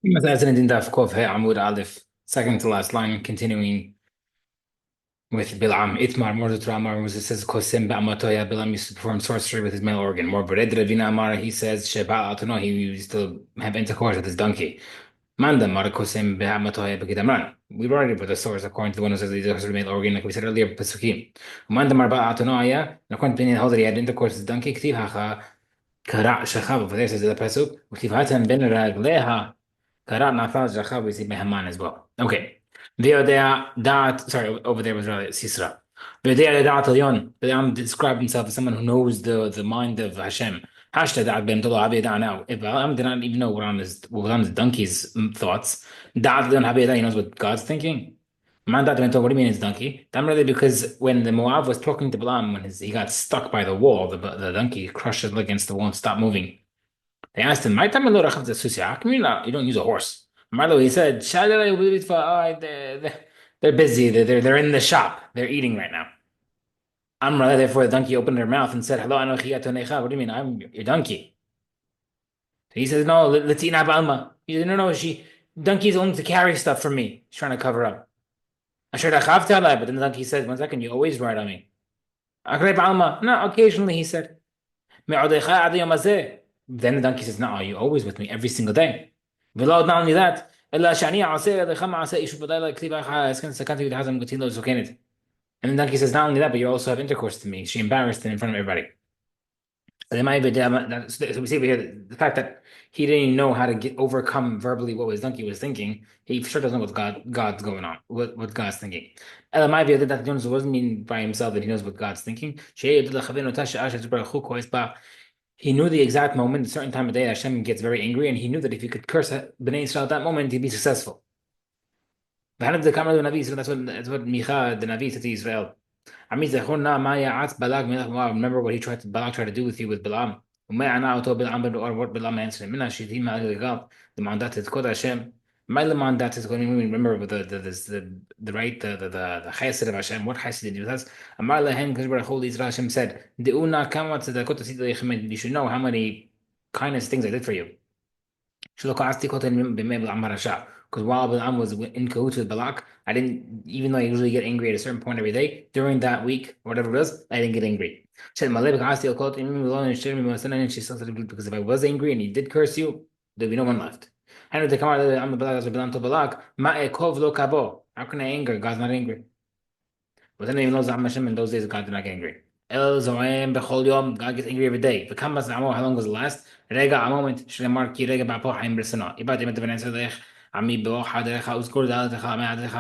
Sanhedrin Daf Kov He Amud Aleph, second to last line, continuing with Bilam. Itmar Mordut Ramar Moses says Kosim Ba'amatoya. Bilam used to perform sorcery with his male organ. More Bered Ravina Amara, he says Sheba Atono, he used to have intercourse with his donkey. Manda Mara Kosim Ba'amatoya Bekidamran. We've already put the source according to the one who says he does male organ, like we said earlier, Pesukim. Manda Marba Atonoya, according to the holder, he had intercourse with his donkey. Ktiv Hacha Kara Shachav, over there says the Pesuk. Utivatan Ben Ragleha. قرأنا فاز رخاء ويزيد بهمان as well. Okay. V'yodea da'at, sorry, over there was rather Sisra. V'yodea da'at Elyon. Bilam described himself as someone who knows the mind of Hashem. Hashta da'at b'mdullah habiyada now. If Bilam did not even know what was on the donkey's thoughts, da'at Elyon habiyada, he knows what God's thinking. Man da'at b'mdullah, what do you mean it's donkey? Really because when the Moab was talking to Bilam, when he got stuck by the wall, the donkey crushed it against the wall and stopped moving. They asked him, "My time how come you don't use a horse?" Marlo, he said, they're busy. They're in the shop. They're eating right now. Amra, therefore, the donkey opened her mouth and said, "Hello, Anochi Atonecha." What do you mean? I'm your donkey. He says, "No, let's eat Alma." He said, "No, donkey's only to carry stuff for me." He's trying to cover up. But then the donkey said, "1 second, you always ride on me." Alma. No, occasionally, he said. Then the donkey says, "No, you're always with me every single day." Not only that, and the donkey says, "Not only that, but you also have intercourse to me." She embarrassed him in front of everybody. So we see over here the fact that he didn't even know how to overcome verbally what his donkey was thinking. He sure doesn't know God's going on, what God's thinking. Elamai that Jones doesn't mean by himself that he knows what God's thinking. He knew the exact moment, a certain time of day, Hashem gets very angry, and he knew that if he could curse Bnei Israel at that moment, he'd be successful. That's what Micha, the Navi, said to Israel. Remember what Balak tried to do with you with Balaam. Or what Balaam answered him. The mandat is called Hashem. My mandat is going to remember the right the chesed of Hashem. What chesed did he do with us? Amar lehem because Baruch Israel Hashem said, you should know how many kindness things I did for you. Because while Balaam was in cahoots with Balak, I didn't, even though I usually get angry at a certain point every day, during that week, whatever it was, I didn't get angry. Because if I was angry and he did curse you, there'd be no one left. How can I anger? God's not angry. But then even knows Hashem in those days God did not get angry. God gets angry every day. How long does it last? רגע, a moment. שנאמר כי רגע באפו חיים ברצונו. איבדתי את בנצר דרך עמי באוחה דרך אוזכור דלתך מעדך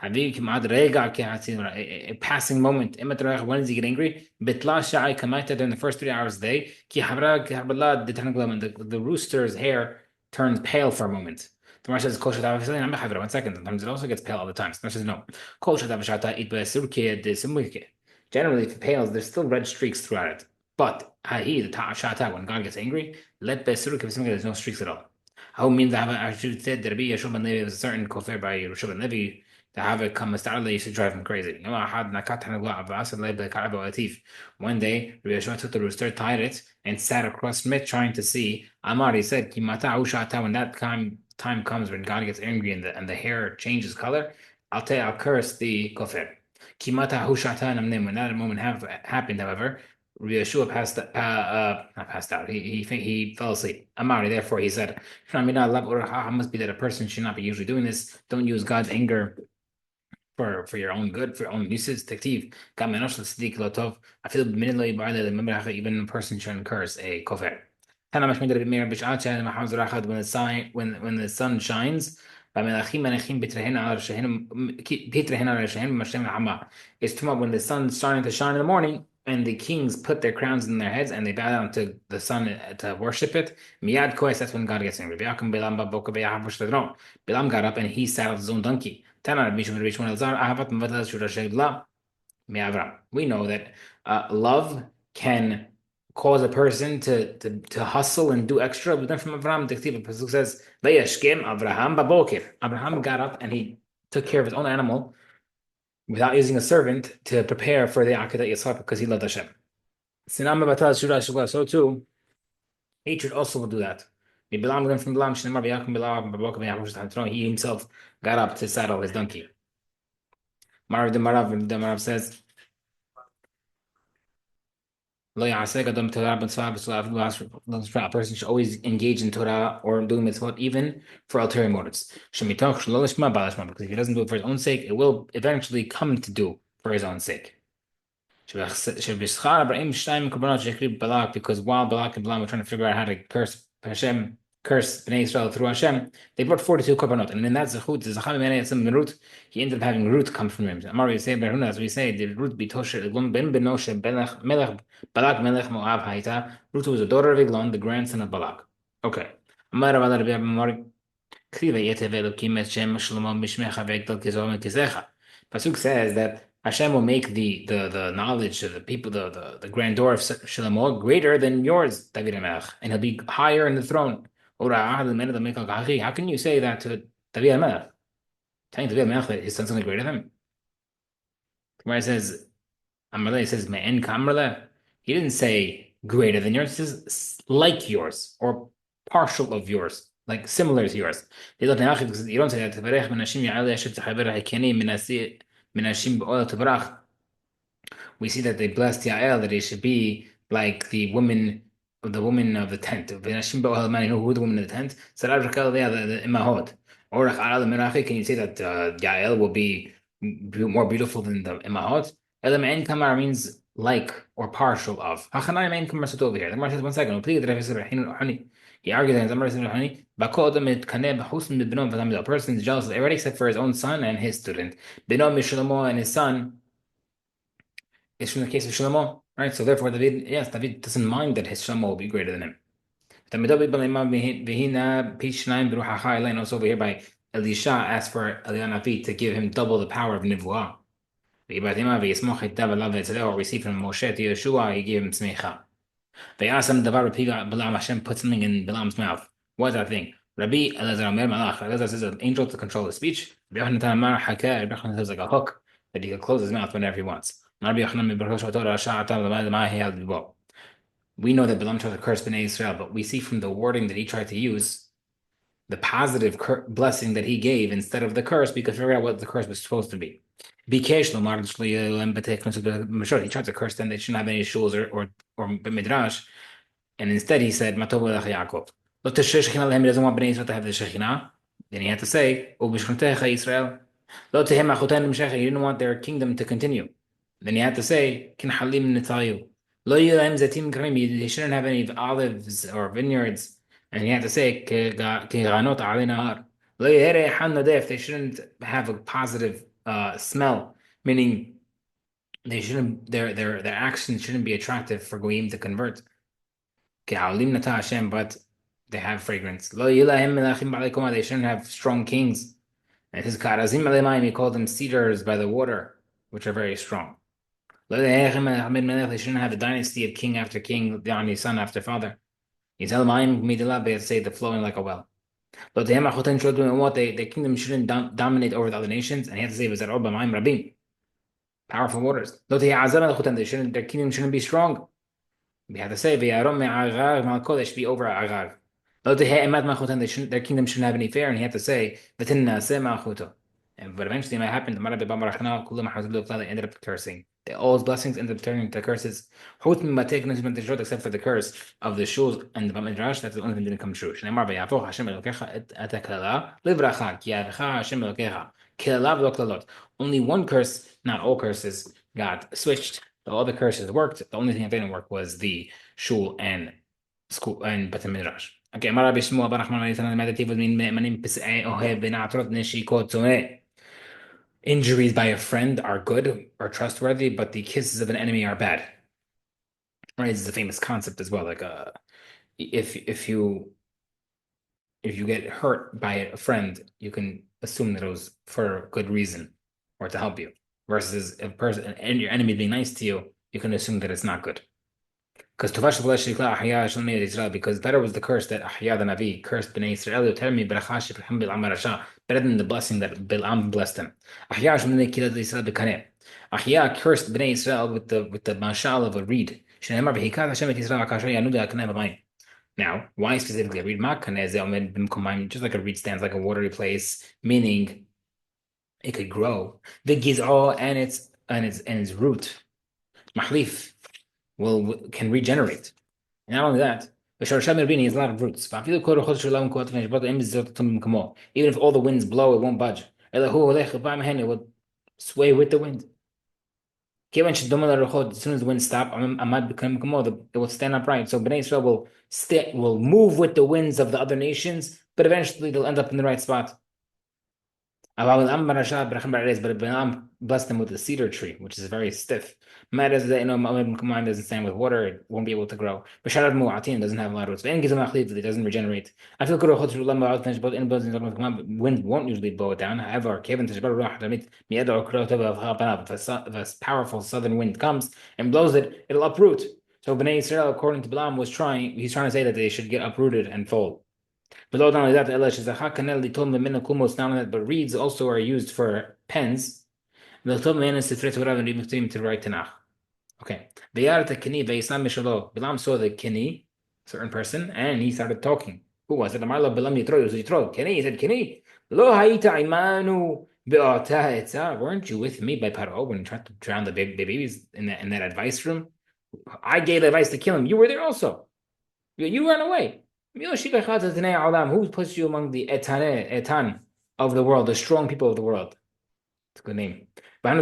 חביב כמעט רגע כהציל. A passing moment. When does he get angry? בתלה שעה כמייתה during the first 3 hours of the day. כי חברה כהרבלה the rooster's hair turns pale for a moment. The Gemara says, "Kol shadav v'shalin." I'm a 1 second. Sometimes it also gets pale all the time. The Gemara says, "No." Kol shadav v'shata it be'surke de simulke. Generally, if it pales, there's still red streaks throughout it. But the shata, when God gets angry, let be'surke v'simulke. There's no streaks at all. How means I should say that Rabbi Yeshua ben Levi was a certain kofar by Yeshua ben Levi to have it come a starla used to drive him crazy. One day, Rabbi Yeshua took the rooster, tied it, and sat across from it, trying to see. Amar, he said, when that time comes when God gets angry and the hair changes color, I'll curse the kofir. When that moment happened, however, Yeshua not passed out. He fell asleep. Amari, therefore, he said, must be that a person should not be usually doing this. Don't use God's anger for your own good, for your own uses. Tektiv, I feel remember how even a person shouldn't curse a kofir. When the sun shines, it's talking about when the sun's starting to shine in the morning and the kings put their crowns in their heads and they bow down to the sun to worship it. Miyad koes, that's when God gets angry. Bilam got up and he saddled his own donkey. We know that love can cause a person to hustle and do extra. But then from Avraham, the Pasuk says, Avraham babokir. Abraham got up and he took care of his own animal without using a servant to prepare for the Akedat Yitzchak because he loved Hashem. So too, hatred also will do that. Bilam learned from Bilam, Shnei Mar B'Yakum Bilam B'Bokim Yahush Tantrone. He himself got up to saddle his donkey. Marav says, Lo Ya'aseh Gadol Torah B'Tzvah B'Tzvah. A person should always engage in Torah or doing mitzvot, even for ulterior motives. Shemitoch Shelo Lishma Ba'al Lishma. Because if he doesn't do it for his own sake, it will eventually come to do for his own sake. Because while Balak and Balaam were trying to figure out how to curse Hashem, curse Bnei Israel through Hashem, they brought 42 korbanot. And in that zechut, the Zacham Root, he ended up having root come from him. Amar say, as we say, the root be Tosher, ben Benoshe, Melech, Balak Melech Moab Haita. Ruth was the daughter of Eglon, the grandson of Balak. Okay. Amar Pasuk says that Hashem will make the knowledge of the people, the grandeur of Shlomo greater than yours, David HaMelech, and he'll be higher in the throne. How can you say that to David HaMelech? Telling David HaMelech that his son's something greater than him. Gemara says, Amalei says, Me'en Kamrele. He didn't say greater than yours, he says like yours, or partial of yours, like similar to yours. You don't say that. We see that they blessed Yael that he should be like the woman of the tent. Who the woman in the tent? The imahot. Or can you say that Yael will be more beautiful than the imahot? Elam kamar means like or partial of. Hachanai kamar over here. The Gemara says 1 second. He argues that a person is jealous of everybody except for his own son and his student. Bino Mishlomo and his son is from the case of Shlomo, right? So therefore, David doesn't mind that his Shlomo will be greater than him. Also over here by Elisha asked for Elianavi to give him double the power of Nivuah. Or received from Moshe to Yeshua, he gave him Smecha. Hashem put something in Bilam's mouth. What is that thing? Rabbi Elazar Omer Malach. Elazar says an angel to control the speech. Rabbi Yochanan says like a hook that he can close his mouth whenever he wants. We know that Bilam tried to curse Bnei Israel, but we see from the wording that he tried to use the positive blessing that he gave instead of the curse, because figure out what the curse was supposed to be. He tried to curse them; they shouldn't have any shuls or midrash, and instead he said, "Matov Yaakov." He doesn't want Bnei Israel to have the Shekhinah. Then he had to say, Israel. He didn't want their kingdom to continue. Then he had to say, They shouldn't have any olives or vineyards. And he had to say, They shouldn't have a positive smell, meaning their actions shouldn't be attractive for Goyim to convert. But they have fragrance. They shouldn't have strong kings. And his karazim aleimayim, he called them cedars by the water, which are very strong. They shouldn't have a dynasty of king after king, son after father. They say the flowing like a well. Their kingdom shouldn't dominate over the other nations, and he had to say rabim, powerful waters. Their kingdom shouldn't be strong. We had to say they should be over Agar. Their kingdom shouldn't have any fear, and he had to say, but eventually, it happened. They ended up cursing. All his blessings ended up turning into curses. Except for the curse of the shuls and the Midrash, that's the only thing that didn't come true. Only one curse, not all curses, got switched. The other curses worked. The only thing that didn't work was the shul and school and Beit Midrash. Okay, injuries by a friend are good or trustworthy, but the kisses of an enemy are bad. Right? This is a famous concept as well. Like if you get hurt by a friend, you can assume that it was for a good reason or to help you. Versus a person and your enemy being nice to you, you can assume that it's not good. Because better was the curse that Ahya the Navi cursed Bnei Israel, better than the blessing that Bilam blessed him. Ahya cursed Bnei Israel with the mashal of a reed. Now, why specifically a reed makane? Just like a reed stands, like a watery place, meaning it could grow. The giz'ah and its root, mahlif, can regenerate. And not only that, the Sharsham Rabini has a lot of roots. Even if all the winds blow, it won't budge. It will sway with the wind. As soon as the winds stop, it will stand upright. So Bnei Israel will move with the winds of the other nations, but eventually they'll end up in the right spot. But Balaam blessed them with the cedar tree, which is very stiff. Doesn't stand with water, it won't be able to grow. But doesn't have a lot of roots. It doesn't regenerate. I feel wind won't usually blow it down. However, if a powerful southern wind comes and blows it, it'll uproot. So Bnei Israel, according to Balaam, he's trying to say that they should get uprooted and fall. But not only that, but reeds also are used for pens. To write Tanakh. Okay. Bilam saw the Kini, certain person, and he started talking. Who was it? Kini, he said, Kini, Lo hayita imanu weren't you with me by Paro when he tried to drown the babies in that advice room? I gave advice to kill him. You were there also. You ran away. Who puts you among the etan of the world, the strong people of the world? It's a good name. That's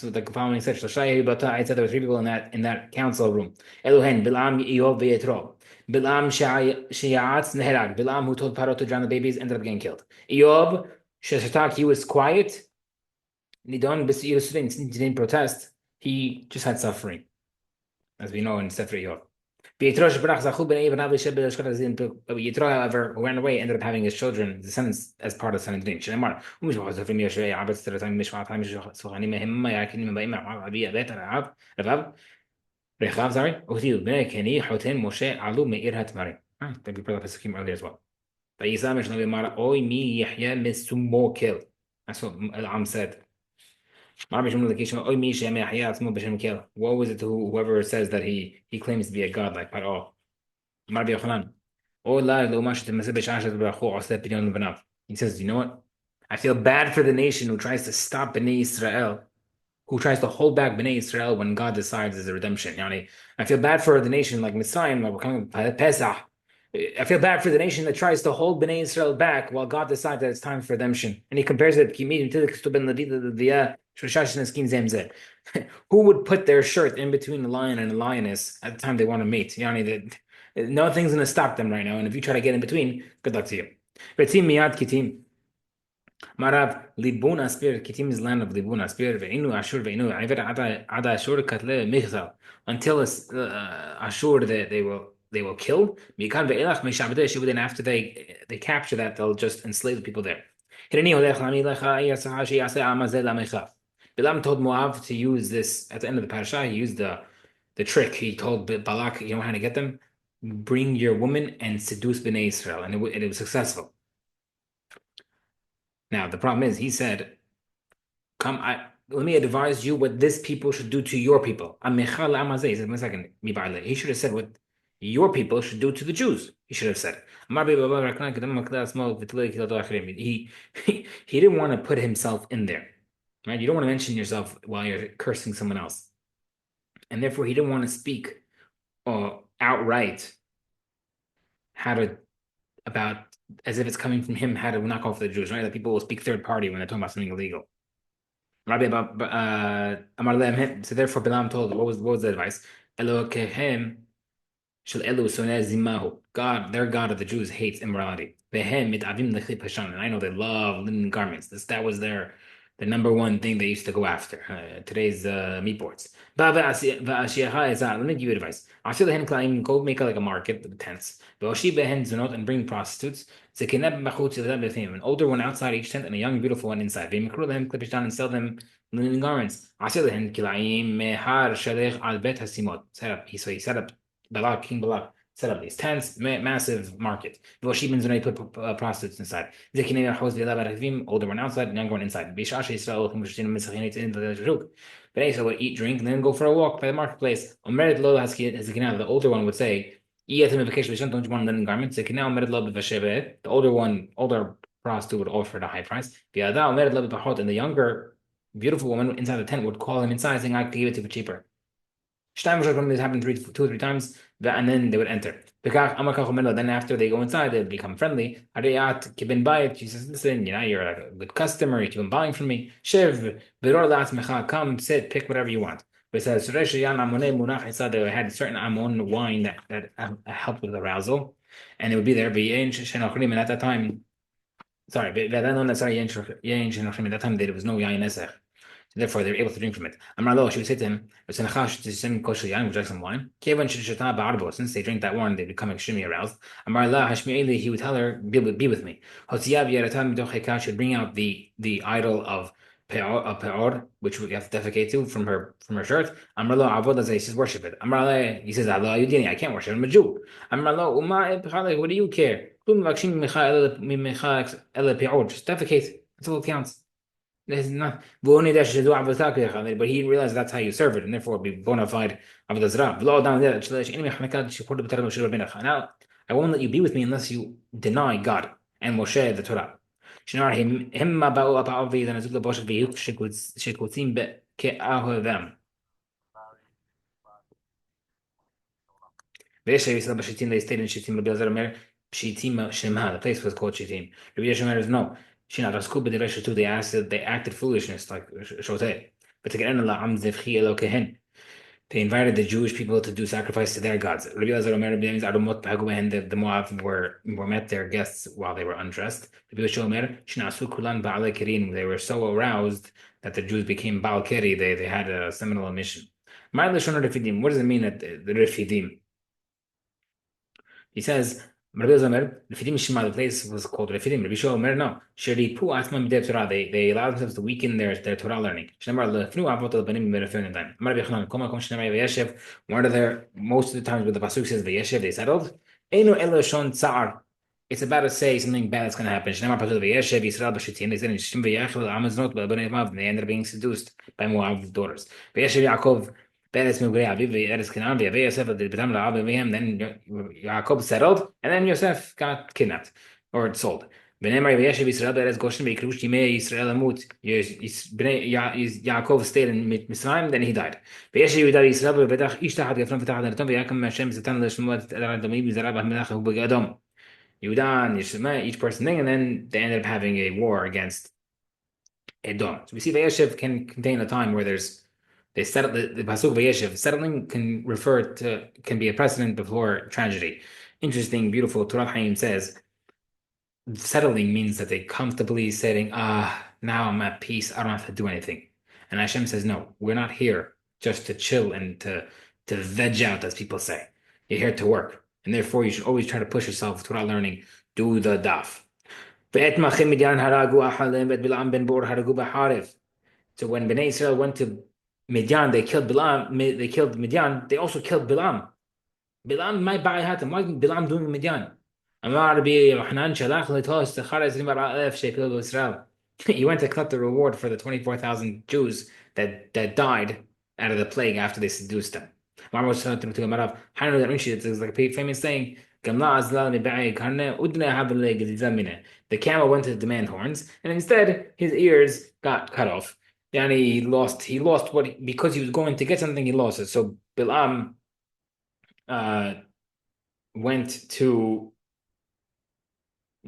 what the following said. I said there were three people in that council room. Elohen, Bilam, Eov, Yetro. Bilam Shiatz Neherag. Bilam, who told Paro to drown the babies, ended up getting killed. Eov, Sheshatak, he was quiet. Nidon, he didn't protest. He just had suffering, as we know in Sefer Eov. Yitro, however, who ran away, ended up having his children, descendants, as part of Sanhedrin. Rechav, sorry. Right, that we brought up a Sikkim earlier as well. That's what Am said. Woe is it to whoever says that he claims to be a god like Paro. He says, you know what? I feel bad for the nation who tries to stop Bnei Israel, who tries to hold back Bnei Israel when God decides there's a redemption. I feel bad for the nation like Mitzrayim, like we're coming Pesach. I feel bad for the nation that tries to hold Bnei Israel back while God decides that it's time for redemption. And he compares it who would put their shirt in between a lion and a lioness at the time they want to mate? Nothing's going to stop them right now. And if you try to get in between, good luck to you. Marav Libuna spirit, Kitim is land of Libuna spirit, Ve'inu Ashur Ve'inu, Ada Ashur Katle Michzal, until Ashur they will kill. Mikan Ve'elach Meshabde, then after they capture that, they'll just enslave the people there. Bilam told Moab to use this at the end of the parasha. He used the trick. He told Balak, you know how to get them? Bring your woman and seduce Bnei Israel, and it was successful. Now, the problem is, he said, let me advise you what this people should do to your people. He said, 1 second, he should have said what your people should do to the Jews. He should have said. He didn't want to put himself in there. Right? You don't want to mention yourself while you're cursing someone else. And therefore, he didn't want to speak outright about as if it's coming from him, how to knock off the Jews, right? That people will speak third party when they're talking about something illegal. So therefore, Bilam told, what was the advice? God, their God of the Jews hates immorality. And I know they love linen garments. That was the number one thing they used to go after. Today's meat boards. Let me give you advice. Go make like a market, the tents. And bring prostitutes. An older one outside each tent and a young, beautiful one inside. And sell them linen garments. Set up. So he set up King Balak set up these tents, massive market. When they put prostitutes inside. Older one outside, younger one inside. But Asa would eat, drink, and then go for a walk by the marketplace. The older one would say, Don't you want linen garments? The older prostitute would offer the high price. And the younger, beautiful woman inside the tent would call him inside, saying, I could give it to you for cheaper. This happened two or three times, and then they would enter. Then after they go inside, they become friendly. She says, listen, you're like a good customer, you keep on buying from me. Come, sit, pick whatever you want. But it says, they had certain amon wine that helped with arousal, and it would be there. And at that time, sorry, but at that time there was no yain nesach. Therefore, they were able to drink from it. Amar lo, she would say to him, "It's an achash to send kosher yain, would you like some wine?" Kevan shishata ba'arbo. Since they drink that wine, they become extremely aroused. Amar la hashmi'eli, he would tell her, be with me." Hotziyav yeratam midoch she would bring out the idol of peor, which we have to defecate to from her shirt. Amar lo avodah he says worship it. Amar le, he says Allah yudini, I can't worship. I'm a Jew. Amar lo uma what do you care? Just defecate. That's all it counts. There's not, but he didn't realize that's how you serve it, and therefore it'd be bona fide avodah zarah. Now, I won't let you be with me unless you deny God and Moshe the Torah. They stayed in Shittim. Rabbi Elazar Omer, Shittim Shema. The place was called Shittim. Rabbi Yeshua Omer is no. Shina Raskuba the Resha too. They acted foolishness like Shoteh. But to get in Allah, Am Zevchi Elokehen. They invited the Jewish people to do sacrifice to their gods. Rabbi Elazar Omer, Rabbi Yemiz Arumot Paguben. The Moab were met their guests while they were undressed. Rabbi Yeshua Omer, Shina Asu Kulan Ba'ale Kirin. They were so aroused that the Jews became Baal Keri. They had a seminal mission. What does it mean that the Refidim? He says, Rabbi Zomer, Refidim Shema, the place was called Refidim. Rabbi Shua Omer, no. Sheripu Atman B'dev Torah. They allowed themselves to weaken their Torah learning. Shnemar Lefnu Avot Lebanim B'Refim Nedaim. Amar Rabbi Yochanan, Kol Makom Shnemar V'Yeshev. One of their, most of the times where the pasuk says V'Yeshev, they settled. Einu Elo Shon Tzar. It's about to say something bad that's going to happen. Shnemar Pasuk V'Yeshev Yisrael B'Shitim. They said in Shim V'Yachel Amaznot B'Bnei Mav. They ended up being seduced by Moab's daughters. V'Yeshev Yaakov. Then Jacob settled, and then Yosef got kidnapped or sold. Yaakov stayed in Mitzrayim, then he died. Each person thing, and then they ended up having a war against Edom. So we see Vayeshev can contain a time where they settle the pasuk Vayeshev. Settling can be a precedent before tragedy. Interesting, beautiful. Torah Chaim says settling means that they comfortably saying, now I'm at peace. I don't have to do anything. And Hashem says, no, we're not here just to chill and to veg out, as people say. You're here to work, and therefore you should always try to push yourself. Torah learning, do the daf. So when Bnei Israel went to Midian, they killed Midian, they also killed Bilam. Bilam, my Ba'ahatam, why is Bilam doing Midian? He went to collect the reward for the 24,000 Jews that died out of the plague after they seduced them. It's like a famous saying, the camel went to the demand horns, and instead his ears got cut off. And he lost because he was going to get something, he lost it. So Bilam went to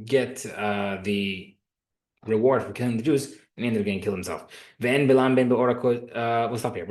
get the reward for killing the Jews, and he ended up getting killed himself. We'll stop here.